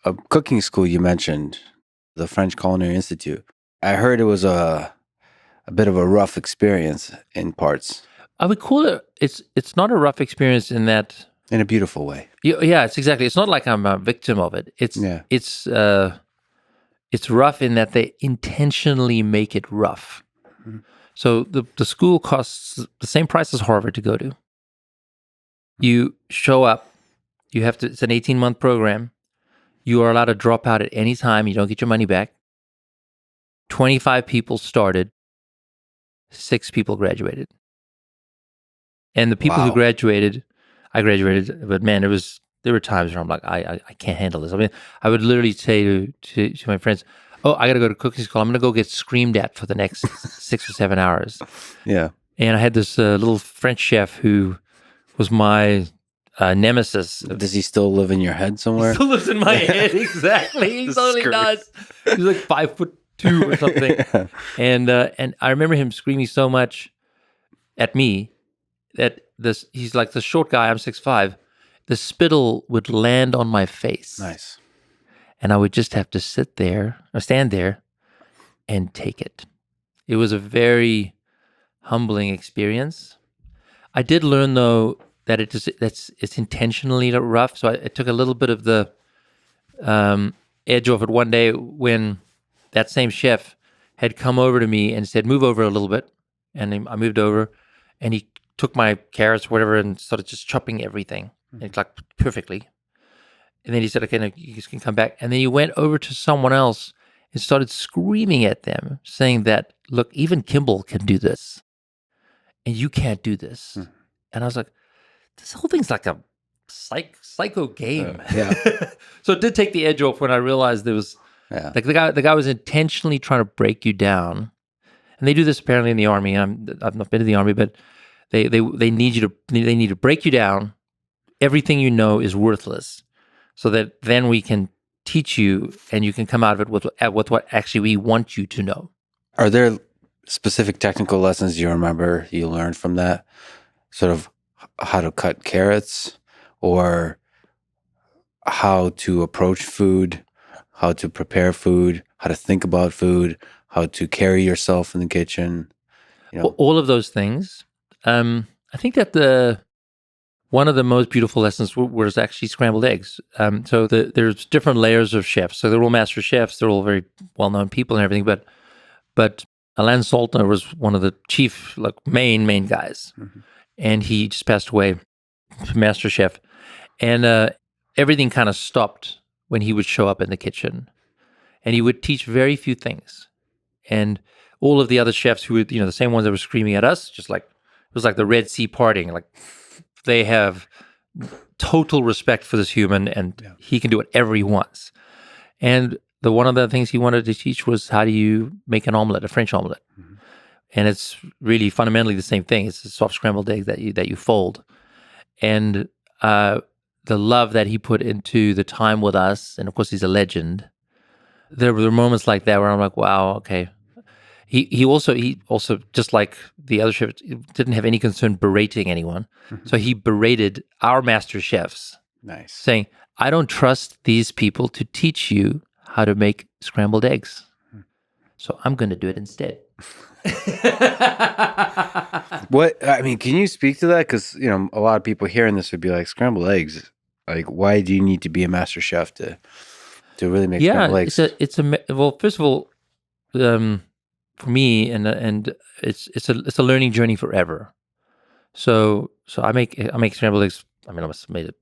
a cooking school you mentioned, the French Culinary Institute. I heard it was a bit of a rough experience in parts, I would call it. It's not a rough experience in that. in a beautiful way. Yeah, it's exactly. It's not like I'm a victim of it. It's rough in that they intentionally make it rough. Mhm. So the school costs the same price as Harvard to go to. You show up. You have to. It's an 18-month program. You are allowed to drop out at any time. You don't get your money back. 25 people started. 6 people graduated. And the people who Wow. graduated, I graduated, but man, there were times where I'm like, I can't handle this. I mean, I would literally say to my friends, oh, I got to go to cooking school. I'm going to go get screamed at for the next 6 or 7 hours. Yeah. And I had this little French chef who was my nemesis. Does he still live in your head somewhere? He still lives in my head, exactly. He totally does. He's like 5'2" or something. And I remember him screaming so much at me that he's like the short guy, I'm 6'5". The spittle would land on my face. Nice. And I would just have to stand there and take it. It was a very humbling experience. I did learn though that it's intentionally rough. So I took a little bit of the edge off it one day when that same chef had come over to me and said, move over a little bit. And I moved over and he took my carrots, or whatever, and started just chopping everything. Mm-hmm. It's like perfectly. And then he said, okay, now you can come back. And then he went over to someone else and started screaming at them, saying that, look, even Kimbal can do this. And you can't do this. Mm-hmm. And I was like, this whole thing's like a psycho game. Yeah. So it did take the edge off when I realized there was, like the guy was intentionally trying to break you down. And they do this apparently in the army. I've not been to the army, but they need to break you down. Everything you know is worthless, so that then we can teach you and you can come out of it with what actually we want you to know. Are there specific technical lessons you remember you learned from that? Sort of how to cut carrots, or how to approach food, how to prepare food, how to think about food, how to carry yourself in the kitchen? You know? All of those things. I think that one of the most beautiful lessons was actually scrambled eggs. So there's different layers of chefs. So they're all master chefs. They're all very well-known people and everything. But Alain Saltner was one of the chief, main guys. Mm-hmm. And he just passed away, master chef. And everything kind of stopped when he would show up in the kitchen. And he would teach very few things. And all of the other chefs who were, the same ones that were screaming at us, just like, it was like the Red Sea parting. Like, they have total respect for this human, and he can do whatever he wants. And one of the things he wanted to teach was how do you make an omelet, a French omelet. Mm-hmm. And it's really fundamentally the same thing. It's a soft scrambled egg that you fold. And the love that he put into the time with us, and of course he's a legend. There were moments like that where I'm like, wow, okay. He also just like the other chefs didn't have any concern berating anyone. Mm-hmm. So he berated our master chefs. Nice. Saying, I don't trust these people to teach you how to make scrambled eggs. Mm-hmm. So I'm going to do it instead. Can you speak to that? Because, a lot of people hearing this would be like, scrambled eggs. Like, why do you need to be a master chef to really make scrambled eggs? Well, first of all, for me, and it's a learning journey forever. So I make scrambled eggs. I mean, I must have made it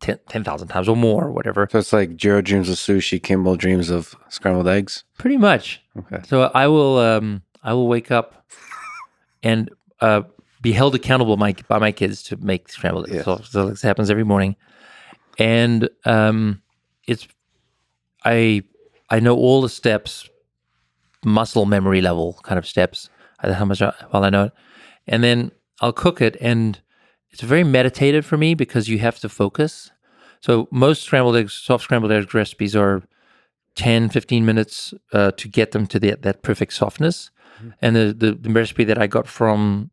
10,000 times or more, or whatever. So it's like Jiro dreams of sushi, Kimbal dreams of scrambled eggs. Pretty much. Okay. So I will wake up and be held accountable by my kids to make scrambled eggs. Yes. So this happens every morning, and I know all the steps. Muscle memory level kind of steps, how much well I know it, and then I'll cook it, and it's very meditative for me because you have to focus. So most soft scrambled eggs recipes are 10-15 minutes to get them to that perfect softness. Mm-hmm. And the recipe that I got from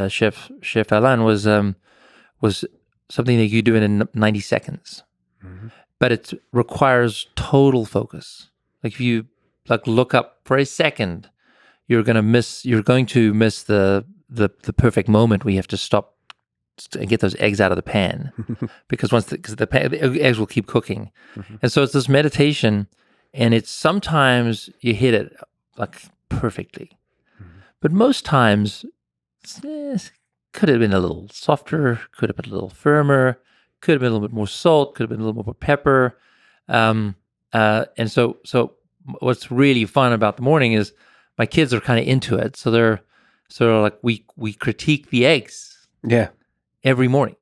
Chef Alain was something that you do in 90 seconds. Mm-hmm. but it requires total focus. Like if you look up for a second, you're going to miss the perfect moment where you have to stop and get those eggs out of the pan because the eggs will keep cooking. And so it's this meditation, and it's sometimes you hit it like perfectly, but most times could have been a little softer, could have been a little firmer, could have been a little bit more salt, could have been a little more pepper. And so what's really fun about the morning is my kids are kind of into it. So they're sort of like, we critique the eggs Yeah. every morning.